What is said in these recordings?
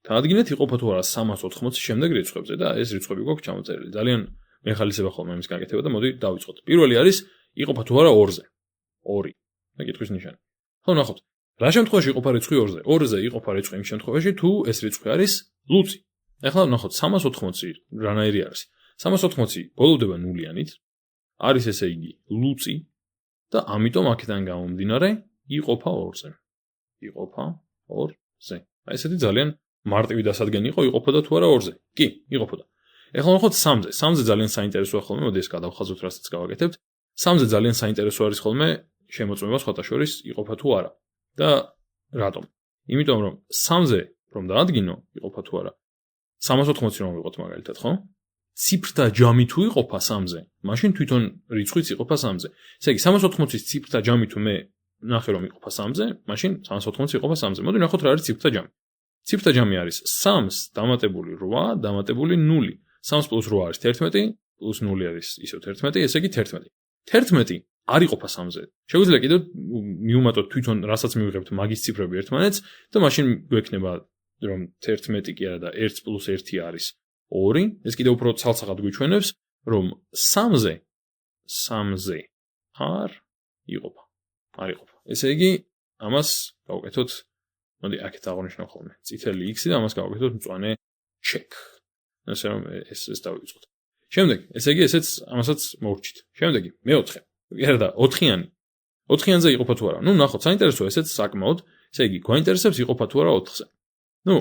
დაადგინეთ იყოფა თუ არა 380 შემდეგ რიცხვებზე და ეს რიცხვები გვაქვს ჩამოწერილი. ძალიან მეხალისება ხოლმე ამის გაკეთება და მოდი დავიწყოთ. პირველი არის იყოფა თუ არა 2-ზე. 2 და კითხვის ნიშანი. ხო ნახოთ. რა შემთხვევაში იყოფა რიცხვი 2-ზე? 2-ზე იყოფა რიცხვი იმ შემთხვევაში თუ ეს რიცხვი არის ლუცი. ახლა ნახოთ 380 რანაირი არის? 380 ბოლოვდება ნულიანით. არის ესე იგი ლუცი და ამიტომ აქედან გამომდინარე იყოფა 2-ზე. იყოფა 2-ზე. აი ესეთი ძალიან მარტივი დასადგენი იყო იყოფოდა თუ არა 2-ზე. კი, იყოფოდა. ეხლა ნახოთ 3-ზე. 3-ზე ძალიან საინტერესოა ხოლმე, მოდი ეს გადავხაზოთ, რასაც გავაკეთებთ. 3-ზე ძალიან საინტერესო არის ხოლმე შემოწმება სხვათა შორის იყოფა თუ არა. და რატომ? იმიტომ რომ 3-ზე რომ დაადგინო იყოფა თუ არა 380 რომ ვიყოთ მაგალითად, ხო? ციფრთა ჯამი თუ იყოფა 3-ზე, მაშინ თვითონ რიცხვიც იყოფა 3-ზე. ესე იგი 380-ის ციფრთა ჯამი თუ მე ნახე რომ იყოფა 3-ზე, მაშინ 380 იყოფა 3-ზე. მოდი ნახოთ რა არის ციფრთა ჯამი. ციფრთა ჯამი არის 3 დამატებული 8 დამატებული 0. 3 + 8 არის 11 + 0 არის ისევ 11, ესე იგი 11. 11 არ იყოფა 3-ზე. შეგვიძლია კიდევ მიუმატოთ თვითონ რასაც მივიღებთ მაგის ციფრები ერთმანეთს და მაშინ გვექნება რომ 11 კი არა და 1 + 1 არის 2. ეს კიდევ უფრო ცალსახად გვიჩვენებს რომ 3-ზე არ იყოფა. არ იყოფა. ესე იგი ამას გავუკეთოთ, მოდი აქეთ აღნიშნავ ხოლმე. წითელი x-ი და ამას გავუკეთოთ მწვანე check. ასე რომ ეს დავიწყოთ. შემდეგ, ესე იგი ესეც ამასაც მოვრჩით. შემდეგი, მეოთხე. არა და 4-იანი. 4-იანზე იყოფა თუ არა? ნუ ნახოთ, საინტერესოა ესეც საკმაოდ. ესე იგი, გვაინტერესებს იყოფა თუ არა 4-ზე. ნუ,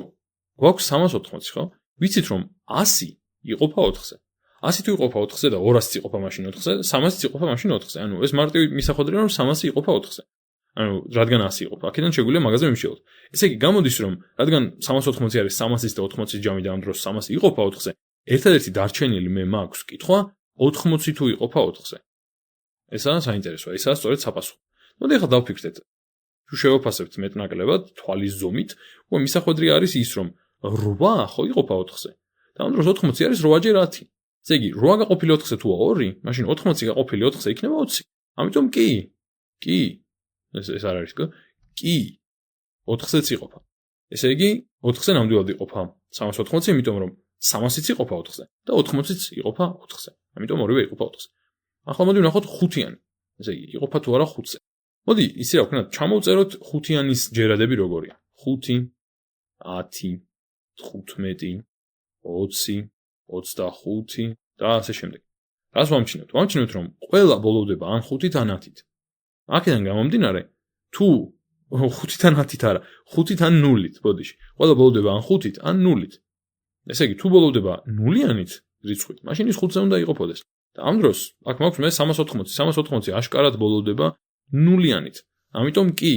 გვაქვს 380, ხო? ვიცით რომ 100 იყოფა 4-ზე. 100 თუ იყოფა 4-ზე და 200-იც იყოფა მაშინ 4-ზე, 300-იც იყოფა მაშინ 4-ზე. ანუ ეს მარტივი მისახვედრია რომ 300 იყოფა 4-ზე. ანუ რადგან 100 იყოფა, აქედან შეგვიძლია მაგაზე ვიმშილოთ. ესე იგი, გამოდის რომ რადგან 380 არის 300-ის და 80-ის ჯამი და ამ დროს 300 იყოფა 4-ზე, ერთადერთი დარჩენილი მე მაქვს კითხვა 80 თუ იყოფა 4-ზე. ესაა საინტერესო, ესაა სწორედ საფასური. მოდი ახლა დავფიქრდეთ. თუ შევაფასებთ მეტნაკლებად თვალის ზომით, უკვე მისახვედრი არის ის რომ 8 ხო იყოფა 4-ზე. და ამ დროს 80 არის 8-ჯერ 10. ესე იგი 8 გაყოფილი 4-ზე თუ 2, მაშინ 80 გაყოფილი 4-ზე იქნება 20. ამიტომ კი. ეს არ არის კი? კი. 4-ზეც იყოფა. ესე იგი 4-ზე ნამდვილად იყოფა 380, იმიტომ რომ 300-იც იყოფა 4-ზე და 80-იც იყოფა 4-ზე. ამიტომ ორივე იყოფა 4-ზე. ახლა მოდი ვნახოთ 5-იანი. ესე იგი იყოფა თუ არა 5-ზე. მოდი ისე რა ვქნათ, ჩამოვწეროთ 5-яნის ჯერადები როგორია. 5, 10, 15, 20, 25 და ასე შემდეგ. რას ვამჩნევთ? ვამჩნევთ რომ ყველა ბოლოვდება ან 5-ით ან 10-ით. აქედან გამომდინარე, თუ 5-ით ან 10-ით არა, 5-ით ან 0-ით, ბოდიში. ყველა ბოლოვდება ან 5-ით ან 0-ით. ესე იგი, თუ ბოლოვდება 0-იანით რიცხვით, მაშინ ის 5-ზე უნდა იყოფოდეს. და ამ დროს აქ მაქვს მე 380 აშკარად ბოლოვდება 0-იანით. ამიტომ კი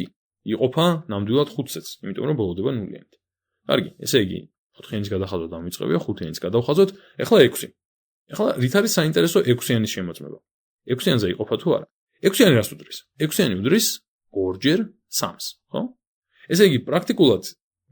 იყოფა ნამდვილად 5-ზეც, იმიტომ რომ ბოლოვდება 0-იანით. კარგი, ესე იგი 4-იანის გადახაზვა დამიწყებია, 5-იანის გადავხაზოთ, ახლა 6. ახლა რით არის საინტერესო 6-იანის შემოწმება? 6-იანზე იყოფა თუ არა? 6-იანი რას უდრის? 6-იანი უდრის 2-ჯერ 3-ს, ხო? ესე იგი პრაქტიკულად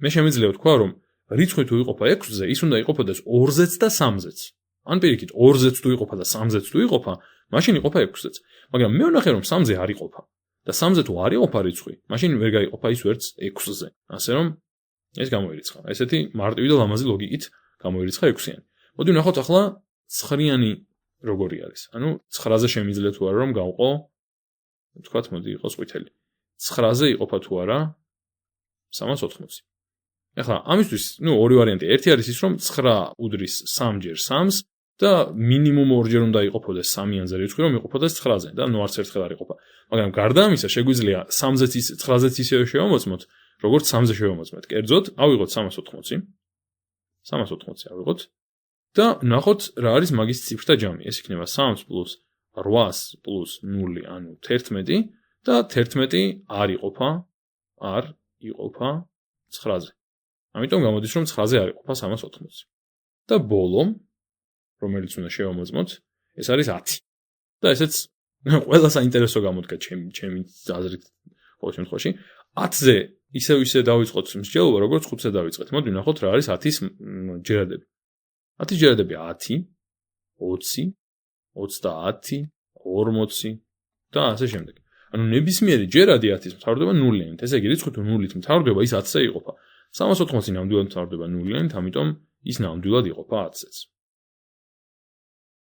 მე შემიძლია ვთქვა რომ რიცხვი თუ იყოფა 6-ზე, ის უნდა იყოფოდეს 2-ზეც და 3-ზეც. ან პირიქით 2-ზეც თუ იყოფა და 3-ზეც თუ იყოფა, მაშინ იყოფა 6-ზეც. მაგრამ მე ვნახე რომ 3-ზე არ იყოფა და 3-ზე თუ არ იყოფა რიცხვი, მაშინ ვერ გაიყოფა ის ვერც 6-ზე. ასე რომ ეს გამოირიცხა. ესეთი მარტივი და ლამაზი ლოგიკით გამოირიცხა 6-იანი. მოდი ვნახოთ ახლა 9-იანი როგორი არის. ანუ 9-ზე შემიძლია თუ არა რომ გავყო, თქვათ მოდი იყოს ყვითელი. 9-ზე იყოფა თუ არა 380. ახლა ამისთვის, ორი ვარიანტი. ერთი არის ის რომ 9 უდრის 3-ჯერ 3-ს და მინიმუმ 2-ჯერ უნდა იყოფოდეს 3-იანზე რიცხვი რომ იყოფოდეს 9-ზე და არც ერთხელ არ იყოფა. მაგრამ გარდა ამისა შეგვიძლია 3-ზეც 9-ზეც ისევე შევამოწმოთ, როგორც 3-ზე შევამოწმეთ. კერძოდ, ავიღოთ 380. 380 ავიღოთ და ნახოთ რა არის მაგის ციფრთა ჯამი. ეს იქნება 3 + 8 + 0, ანუ 11 და 11 არ იყოფა 9-ზე. ამიტომ გამოდის რომ 9-ზე არ იყოფა 380. და ბოლო, რომელიც უნდა შევამოწმოთ, ეს არის 10. და ესეც ყველა საინტერესო გამოდგა ჩემი აზრით ყოველ შემთხვევაში. 10-ზე ისე დავიწყოთ მსჯელობა, როგორც 5-ზე დავიწყეთ. მოდი ვნახოთ რა არის 10-ის ჯერადები. 10-ის ჯერადები 10, 20, 30, 40 და ასე შემდეგ. ანუ ნებისმიერი ჯერადი 10-ის მთავრდება 0-იანით. ესე იგი რიცხვი თუ 0-ით მთავრდება, ის 10-ზე იყოფა. 380 ნამდვილად მთავრდება ნულიანით, ამიტომ ის ნამდვილად იყოფა 10-ზე.